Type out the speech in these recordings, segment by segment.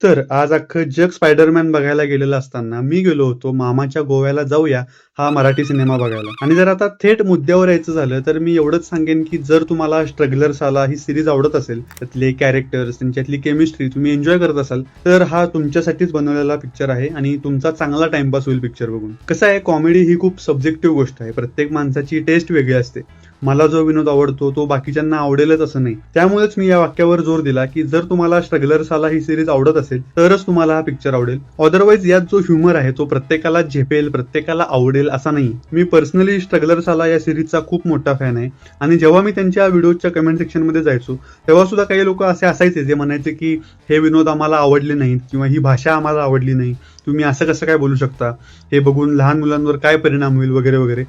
तर आज अख्खं जग स्पायडरमॅन बघायला गेलेलं असताना मी गेलो होतो मामाच्या गोव्याला जाऊया हा मराठी सिनेमा बघायला. आणि जर आता थेट मुद्द्यावर यायचं झालं तर मी एवढंच सांगेन की जर तुम्हाला स्ट्रगलर्स आला ही सिरीज आवडत असेल, त्यातले कॅरेक्टर्स त्यांच्यातली केमिस्ट्री तुम्ही एन्जॉय करत असाल, तर हा तुमच्यासाठीच बनवलेला पिक्चर आहे आणि तुमचा चांगला टाइमपास होईल पिक्चर बघून. कसं आहे, कॉमेडी ही खूप सब्जेक्टिव्ह गोष्ट आहे. प्रत्येक माणसाची टेस्ट वेगळी असते. मला जो विनोद आवडतो तो बाकीच्यांना आवडेलच असं नाही. त्यामुळेच मी या वाक्यावर जोर दिला की जर तुम्हाला स्ट्रगलर्स आला ही सिरीज आवडत असेल तरच तुम्हाला हा पिक्चर आवडेल. अदरवाईज यात जो ह्युमर आहे तो प्रत्येकाला झेपेल, प्रत्येकाला आवडेल असा नाही. मी पर्सनली स्ट्रगलर्स आला या सिरीजचा खूप मोठा फॅन आहे आणि जेव्हा मी त्यांच्या व्हिडिओच्या कमेंट सेक्शन मध्ये जायचो तेव्हा सुद्धा काही लोक असे असायचे जे म्हणायचे की हे विनोद आम्हाला आवडले नाहीत किंवा ही भाषा आम्हाला आवडली नाही, तुम्ही असं कसं काय बोलू शकता, हे बघून लहान मुलांवर काय परिणाम होईल वगैरे वगैरे.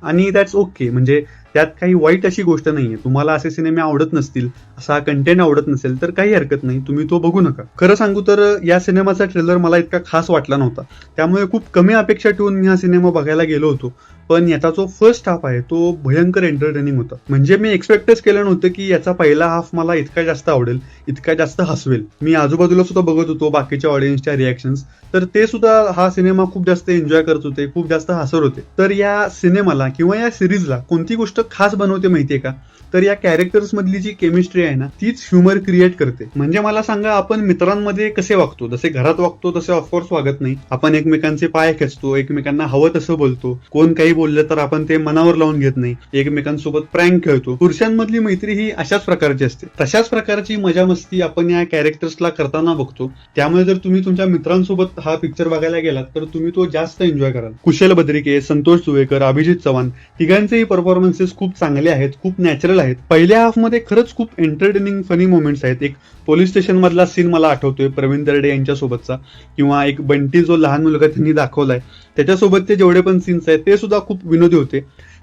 आणि दॅट्स ओके, म्हणजे त्यात काही वाईट अशी गोष्ट नाहीये. तुम्हाला असे सिनेमे आवडत नसतील, असा कंटेंट आवडत नसेल तर काही हरकत नाही, तुम्ही तो बघू नका. खरं सांगू तर या सिनेमाचा ट्रेलर मला इतका खास वाटला नव्हता, त्यामुळे खूप कमी अपेक्षा ठेवून मी हा सिनेमा बघायला गेलो होतो. पण याचा जो फर्स्ट हाफ आहे तो भयंकर एंटरटेनिंग होता. म्हणजे मी एक्सपेक्टच केलं नव्हतं की याचा पहिला हाफ मला इतका जास्त आवडेल, इतका जास्त हसवेल. मी आजूबाजूला सुद्धा बघत होतो बाकीच्या ऑडियन्सच्या रिॲक्शन्स, तर ते सुद्धा हा सिनेमा खूप जास्त एन्जॉय करत होते, खूप जास्त हसत होते. तर या सिनेमाला किंवा या सिरीजला कोणती गोष्ट खास बनवते माहितीये का? तर या कॅरेक्टर्स मधली जी केमिस्ट्री आहे ना तीच ह्युमर क्रिएट करते. म्हणजे मला सांगा, आपण मित्रांमध्ये कसे वागतो, जसे घरात वागतो तसे ऑफकोर्स वागत नाही. आपण एकमेकांचे पाय खेचतो, एकमेकांना हवं तसं बोलतो, कोण काही बोललं तर आपण ते मनावर लावून घेत नाही, एकमेकांसोबत प्रँक खेळतो. पुरुषांमधली मैत्री ही अशाच प्रकारची असते. तशाच प्रकारची मजा मस्ती आपण या कॅरेक्टर्सला करताना बघतो. त्यामुळे जर तुम्ही तुमच्या मित्रांसोबत हा पिक्चर बघायला गेलात तर तुम्ही तो जास्त एन्जॉय कराल. कुशल बद्रिके, संतोष जुवेकर, अभिजित चव्हाण तिघांचेही परफॉर्मन्सेस खूप चांगले आहेत, खूप नॅचरल आहेत. पहिल्या हाफ मध्ये खरंच खूप एंटरटेनिंग फनी मोमेंट्स आहेत. एक पोलीस स्टेशन मधला सीन मला आठवतोय प्रवीण तरडे यांच्यासोबतचा, किंवा एक बंटी जो लहान मुलगा त्यांनी दाखवलाय त्याच्यासोबतचे जेवढे पण सीन्स आहेत ते सुद्धा खूप विनोदी होते.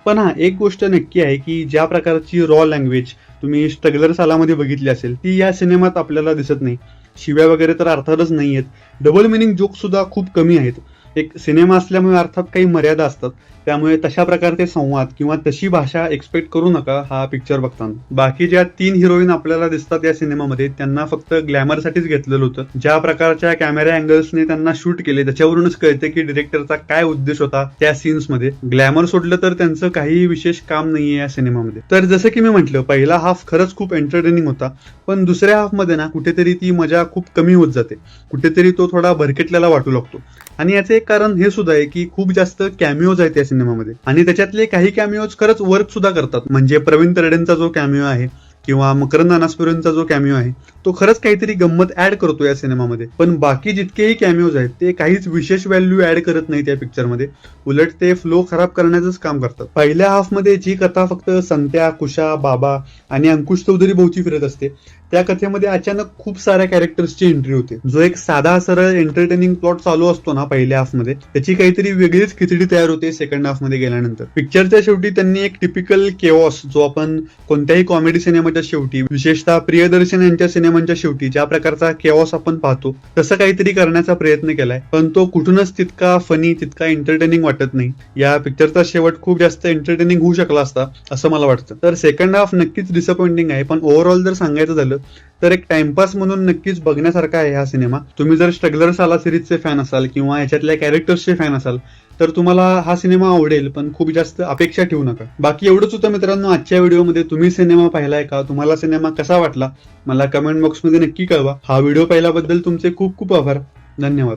पण हा, एक गोष्ट नक्की आहे की ज्या प्रकारची रॉ लँग्वेज तुम्ही स्ट्रगलर सालामध्ये बघितली असेल ती या सिनेमात आपल्याला दिसत नाही. शिव्या वगैरे तर अर्थातच नाही आहेत. डबल मिनिंग जोक सुद्धा खूप कमी आहेत. एक सिनेमा असल्यामुळे अर्थात काही मर्यादा असतात, त्यामुळे तशा प्रकारचे संवाद किंवा तशी भाषा एक्सपेक्ट करू नका हा पिक्चर बघताना. बाकी ज्या 3 हिरोईन आपल्याला दिसतात या सिनेमामध्ये त्यांना फक्त ग्लॅमरसाठीच घेतलेलं होतं. ज्या प्रकारच्या कॅमेरा अँगल्सने त्यांना शूट केले त्याच्यावरूनच कळते की डिरेक्टरचा काय उद्देश होता त्या सीन्स मध्ये. ग्लॅमर सोडलं तर त्यांचं काहीही विशेष काम नाहीये या सिनेमामध्ये. तर जसं की मी म्हटलं, पहिला हाफ खरंच खूप एंटरटेनिंग होता, पण दुसऱ्या हाफ मध्ये ना कुठेतरी ती मजा खूप कमी होत जाते, कुठेतरी तो थोडा भरकटलेला वाटू लागतो. आणि याचे एक कारण हे सुद्धा आहे की खूप जास्त कॅमिओज आहेत या सिनेमामध्ये आणि त्याच्यातले काही कॅमिओज खरंच वर्क सुद्धा करतात. म्हणजे प्रवीण तरडेंचा जो कॅमिओ आहे किंवा मकरंद अनासपुरेंचा जो कॅमिओ आहे तो खरंच काहीतरी गंमत ऍड करतो या सिनेमामध्ये. पण बाकी जितकेही कॅमिओज आहेत ते काहीच विशेष व्हॅल्यू ऍड करत नाही त्या पिक्चरमध्ये, उलट ते फ्लो खराब करण्याचंच काम करतात. पहिल्या हाफ मध्ये जी कथा फक्त संत्या, कुशा, बाबा आणि अंकुश चौधरी भोवती फिरत असते, त्या कथेमध्ये अचानक खूप साऱ्या कॅरेक्टर्सची एंट्री होते. जो एक साधा सरळ एंटरटेनिंग प्लॉट चालू असतो ना पहिल्या हाफ मध्ये, त्याची काहीतरी वेगळीच खिचडी तयार होते सेकंड हाफ मध्ये गेल्यानंतर. पिक्चरच्या शेवटी त्यांनी एक टिपिकल केओस, जो आपण कोणत्याही कॉमेडी सिनेमाच्या शेवटी, विशेषतः प्रियदर्शन यांच्या सिनेमांच्या शेवटी ज्या प्रकारचा केओस आपण पाहतो तसं काहीतरी करण्याचा प्रयत्न केलाय, पण तो कुठूनच तितका फनी, तितका एंटरटेनिंग वाटत नाही. या पिक्चरचा शेवट खूप जास्त एंटरटेनिंग होऊ शकला असता असं मला वाटतं. तर सेकंड हाफ नक्कीच डिसअपॉइंटिंग आहे, पण ओव्हरऑल जर सांगायचं झालं तर एक टाइमपास म्हणून नक्कीच बघण्यासारखा आहे हा सिनेमा. तुम्ही जर स्ट्रगलर साला सिरीजचे फॅन असाल किंवा याच्यातल्या कॅरेक्टर्सचे फॅन असाल तर तुम्हाला हा सिनेमा आवडेल, पण खूप जास्त अपेक्षा ठेवू नका. बाकी एवढंच होतं मित्रांनो आजच्या व्हिडिओमध्ये. तुम्ही सिनेमा पाहिलाय का? तुम्हाला सिनेमा कसा वाटला मला कमेंट बॉक्समध्ये नक्की कळवा. हा व्हिडिओ पाहिल्याबद्दल तुमचे खूप खूप आभार. धन्यवाद.